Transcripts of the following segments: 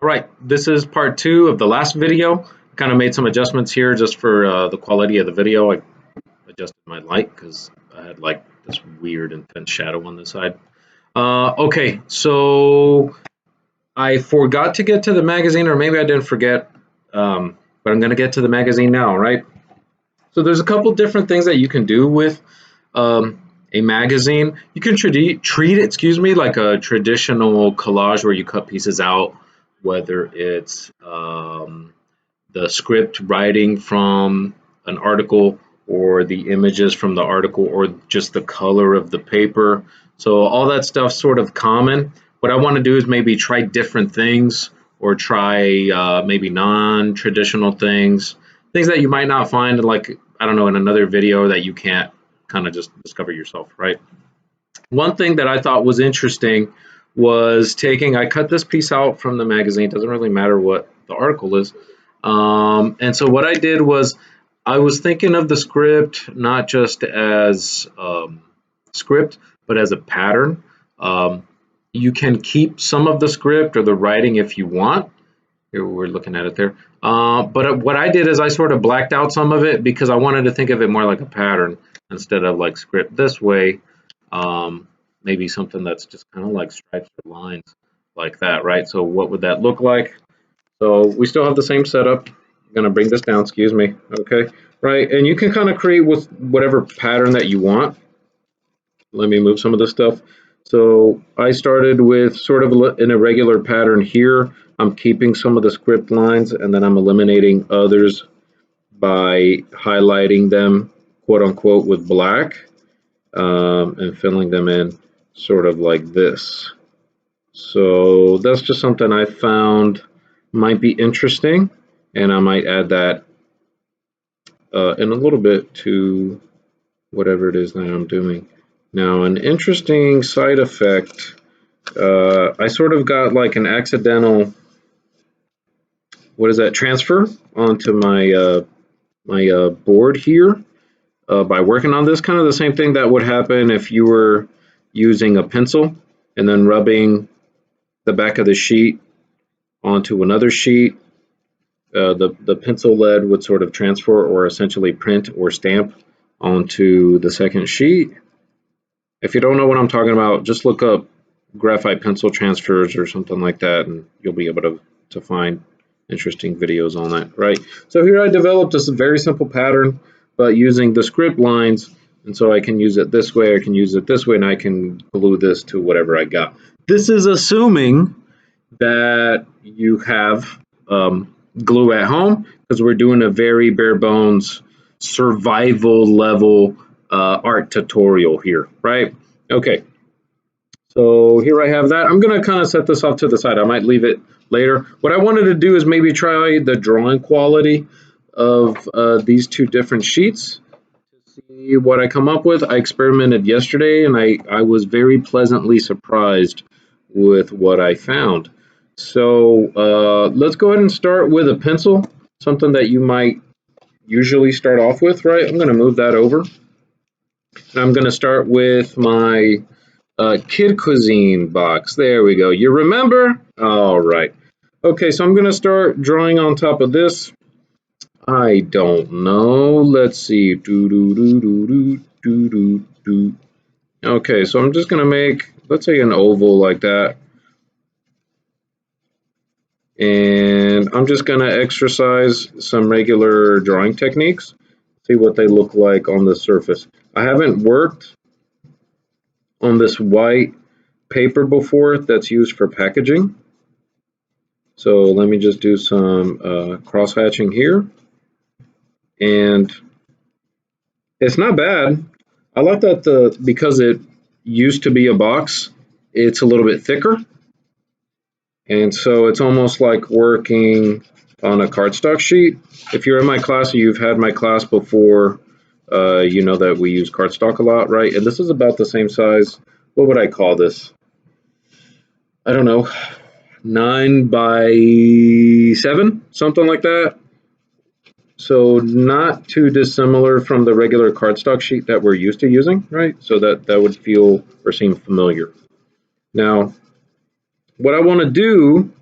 All right, this is part two of the last video. Kind of made some adjustments here just for the quality of the video. I adjusted my light because I had like this weird intense shadow on this side. Okay, so I forgot to get to the magazine, or maybe I didn't forget, but I'm going to get to the magazine now, right? So there's a couple different things that you can do with a magazine. You can treat it, like a traditional collage where you cut pieces out, whether it's the script writing from an article or the images from the article or just the color of the paper. So all that stuff's sort of common. What I want to do is maybe try different things or try maybe non-traditional things that you might not find like, I don't know, in another video that you can't kind of just discover yourself, right? One thing that I thought was interesting was I cut this piece out from the magazine. Doesn't really matter what the article is. And so what I did was I was thinking of the script not just as script, but as a pattern. You can keep some of the script or the writing if you want. Here we're looking at it there. But what I did is I sort of blacked out some of it because I wanted to think of it more like a pattern instead of like script this way. Maybe something that's just kind of like stripes or lines like that, right? So what would that look like? So we still have the same setup. I'm gonna bring this down, excuse me, okay? Right, and you can kind of create with whatever pattern that you want. Let me move some of this stuff. So I started with sort of an irregular pattern here. I'm keeping some of the script lines and then I'm eliminating others by highlighting them, quote unquote, with black and filling them in sort of like this. So that's just something I found might be interesting, and I might add that in a little bit to whatever it is that I'm doing. Now, an interesting side effect, I sort of got like an accidental, transfer onto my board here by working on this. Kind of the same thing that would happen if you were using a pencil and then rubbing the back of the sheet onto another sheet. The pencil lead would sort of transfer or essentially print or stamp onto the second sheet. If you don't know what I'm talking about, just look up graphite pencil transfers or something like that, and you'll be able to find interesting videos on that, right? So here I developed just a very simple pattern, but using the script lines, and so I can use it this way, I can use it this way, and I can glue this to whatever I got. This is assuming that you have glue at home, because we're doing a very bare bones survival level art tutorial here, right? Okay, so here I have that. I'm going to kind of set this off to the side. I might leave it later. What I wanted to do is maybe try the drawing quality of these two different sheets to see what I come up with. I experimented yesterday and I was very pleasantly surprised with what I found. So let's go ahead and start with a pencil, something that you might usually start off with, right? I'm going to move that over. And I'm going to start with my Kid Cuisine box. There we go. You remember? All right. Okay, so I'm going to start drawing on top of this. I don't know. Let's see. Okay, so I'm just going to make, let's say, an oval like that. And I'm just going to exercise some regular drawing techniques, see what they look like on the surface. I haven't worked on this white paper before that's used for packaging. So let me just do some cross hatching here. And it's not bad. I like that because it used to be a box, it's a little bit thicker. And so it's almost like working on a cardstock sheet. If you're in my class or you've had my class before, you know that we use cardstock a lot, right? And this is about the same size. What would I call this? I don't know, 9 by 7, something like that. So not too dissimilar from the regular cardstock sheet that we're used to using, right? So that would feel or seem familiar. Now, what I want to do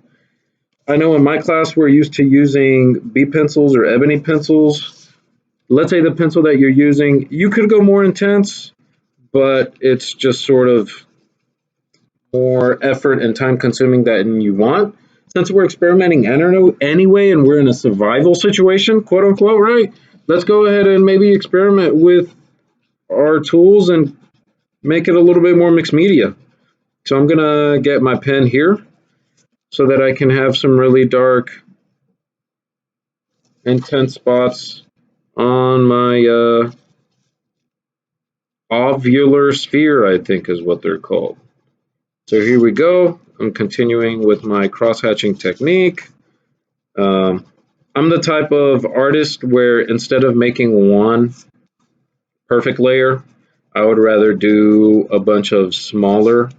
I know in my class we're used to using B pencils or ebony pencils. Let's say the pencil that you're using, you could go more intense, but it's just sort of more effort and time consuming than you want. Since we're experimenting anyway and we're in a survival situation, quote unquote, right? Let's go ahead and maybe experiment with our tools and make it a little bit more mixed media. So I'm gonna get my pen here so that I can have some really dark, intense spots on my ovular sphere, I think is what they're called. So here we go. I'm continuing with my cross-hatching technique. I'm the type of artist where instead of making one perfect layer, I would rather do a bunch of smaller,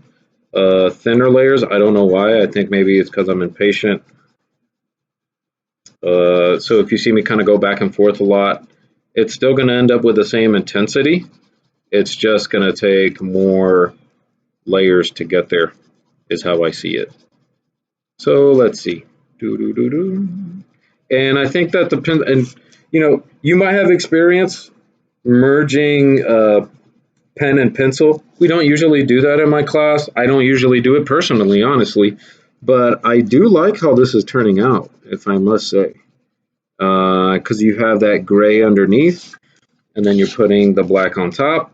thinner layers. I don't know why. I think maybe it's because I'm impatient. So if you see me kind of go back and forth a lot, it's still going to end up with the same intensity. It's just going to take more layers to get there, is how I see it. So let's see. And I think that depends, and you might have experience merging pen and pencil. We don't usually do that in my class. I don't usually do it personally, honestly, but I do like how this is turning out, if I must say, because you have that gray underneath, and then you're putting the black on top,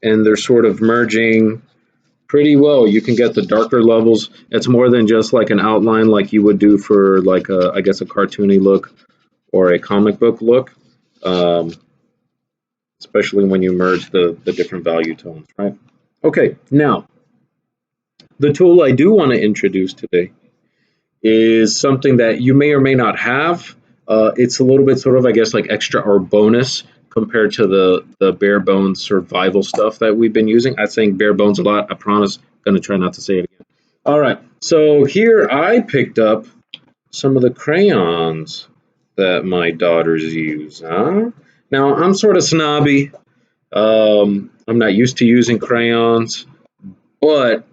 and they're sort of merging pretty well. You can get the darker levels. It's more than just like an outline like you would do for like a, I guess, a cartoony look or a comic book look, especially when you merge the different value tones, right? Okay, now the tool I do want to introduce today is something that you may or may not have. It's a little bit sort of, I guess, like extra or bonus compared to the bare bones survival stuff that we've been using. I'm saying bare bones a lot. I promise. I'm going to try not to say it again. All right. So here I picked up some of the crayons that my daughters use. Huh? Now I'm sort of snobby. I'm not used to using crayons, but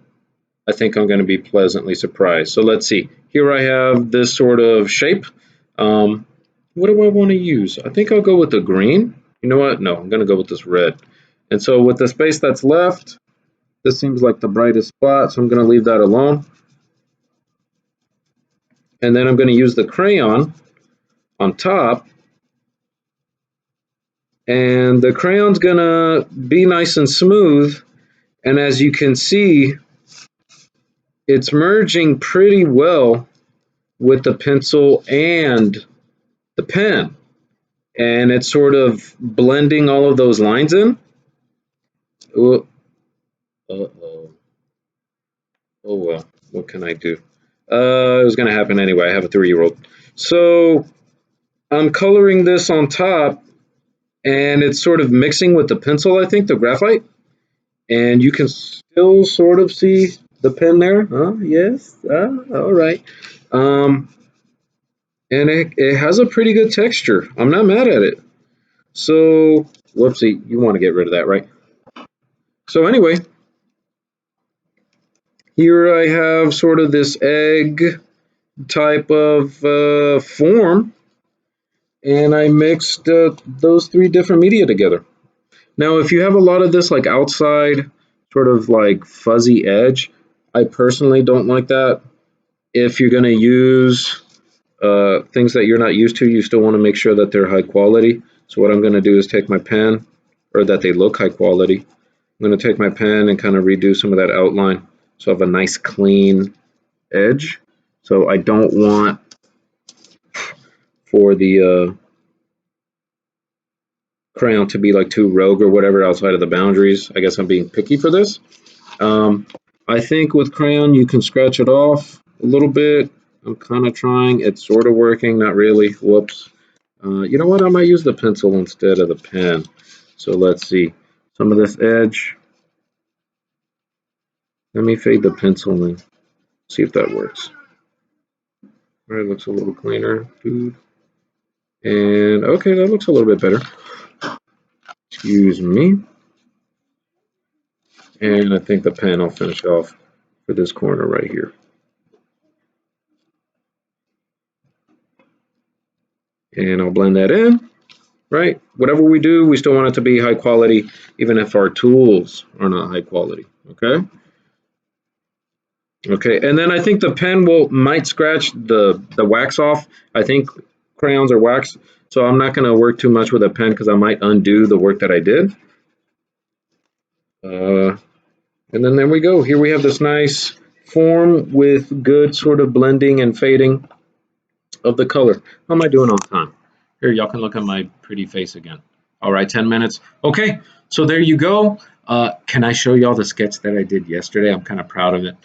I think I'm going to be pleasantly surprised. So let's see. Here I have this sort of shape. What do I want to use? I think I'll go with the green. You know what? No, I'm going to go with this red. And so with the space that's left, this seems like the brightest spot, so I'm going to leave that alone. And then I'm going to use the crayon on top. And the crayon's going to be nice and smooth. And as you can see, it's merging pretty well with the pencil and the pen. And it's sort of blending all of those lines in. Oh, uh-oh. Oh well, what can I do? It was going to happen anyway. I have a 3-year-old. So I'm coloring this on top, and it's sort of mixing with the pencil, I think, the graphite. And you can still sort of see the pen there. Yes. All right. And it has a pretty good texture. I'm not mad at it. So, whoopsie, you want to get rid of that, right? So anyway, here I have sort of this egg type of form, and I mixed those 3 different media together. Now, if you have a lot of this like outside, sort of like fuzzy edge, I personally don't like that. If you're going to use things that you're not used to, you still want to make sure that they're high quality. So what I'm going to do is take my pen, or that they look high quality. I'm going to take my pen and kind of redo some of that outline so I have a nice clean edge. So I don't want for the crayon to be like too rogue or whatever outside of the boundaries. I guess I'm being picky for this. I think with crayon you can scratch it off a little bit. I'm kind of trying. It's sort of working, not really. Whoops. You know what? I might use the pencil instead of the pen. So let's see. Some of this edge. Let me fade the pencil in. See if that works. All right, looks a little cleaner, dude. And okay, that looks a little bit better. Excuse me. And I think the pen I'll finish off for this corner right here. And I'll blend that in, right? Whatever we do, we still want it to be high quality, even if our tools are not high quality, okay? Okay, and then I think the pen might scratch the wax off. I think crayons are wax, so I'm not going to work too much with a pen because I might undo the work that I did. And then there we go. Here we have this nice form with good sort of blending and fading of the color. How am I doing on time? Here, y'all can look at my pretty face again. All right, 10 minutes. Okay, so there you go. Can I show y'all the sketch that I did yesterday? I'm kind of proud of it.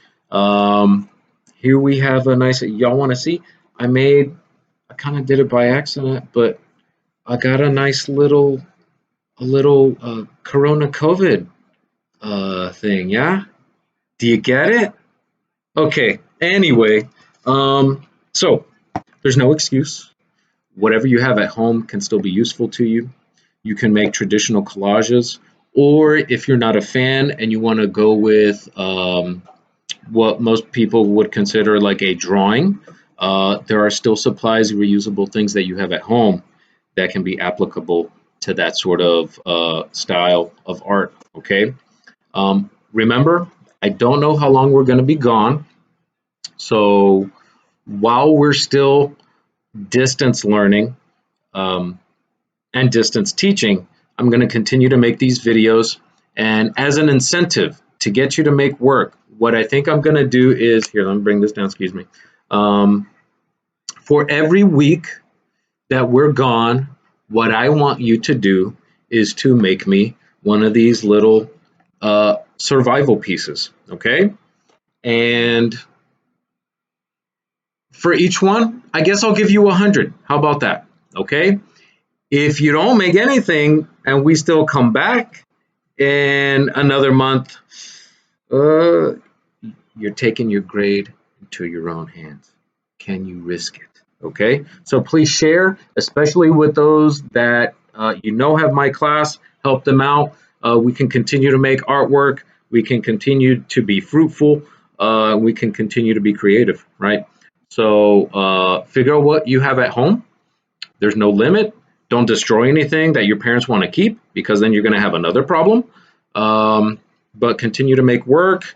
Here we have a nice, y'all want to see? I kind of did it by accident, but I got a nice little Corona COVID thing, yeah? Do you get it? Okay, anyway, so there's no excuse. Whatever you have at home can still be useful to you. You can make traditional collages, or if you're not a fan and you want to go with what most people would consider like a drawing, there are still supplies, reusable things that you have at home that can be applicable to that sort of style of art, okay? Remember, I don't know how long we're going to be gone, so while we're still distance learning and distance teaching, I'm going to continue to make these videos. And as an incentive to get you to make work, what I think I'm going to do is, here, let me bring this down, excuse me. For every week that we're gone, what I want you to do is to make me one of these little survival pieces, okay? And for each one, I guess I'll give you 100. How about that? Okay. If you don't make anything and we still come back in another month, you're taking your grade into your own hands. Can you risk it? Okay. So please share, especially with those that you know have my class. Help them out. We can continue to make artwork. We can continue to be fruitful. We can continue to be creative, right? So figure out what you have at home. There's no limit. Don't destroy anything that your parents want to keep, because then you're going to have another problem. But continue to make work.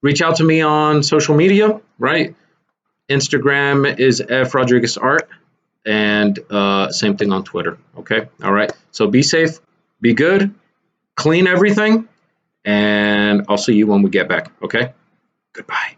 Reach out to me on social media, right? Instagram is F Rodriguez Art, and same thing on Twitter. Okay. All right. So be safe, be good, clean everything, and I'll see you when we get back. Okay. Goodbye.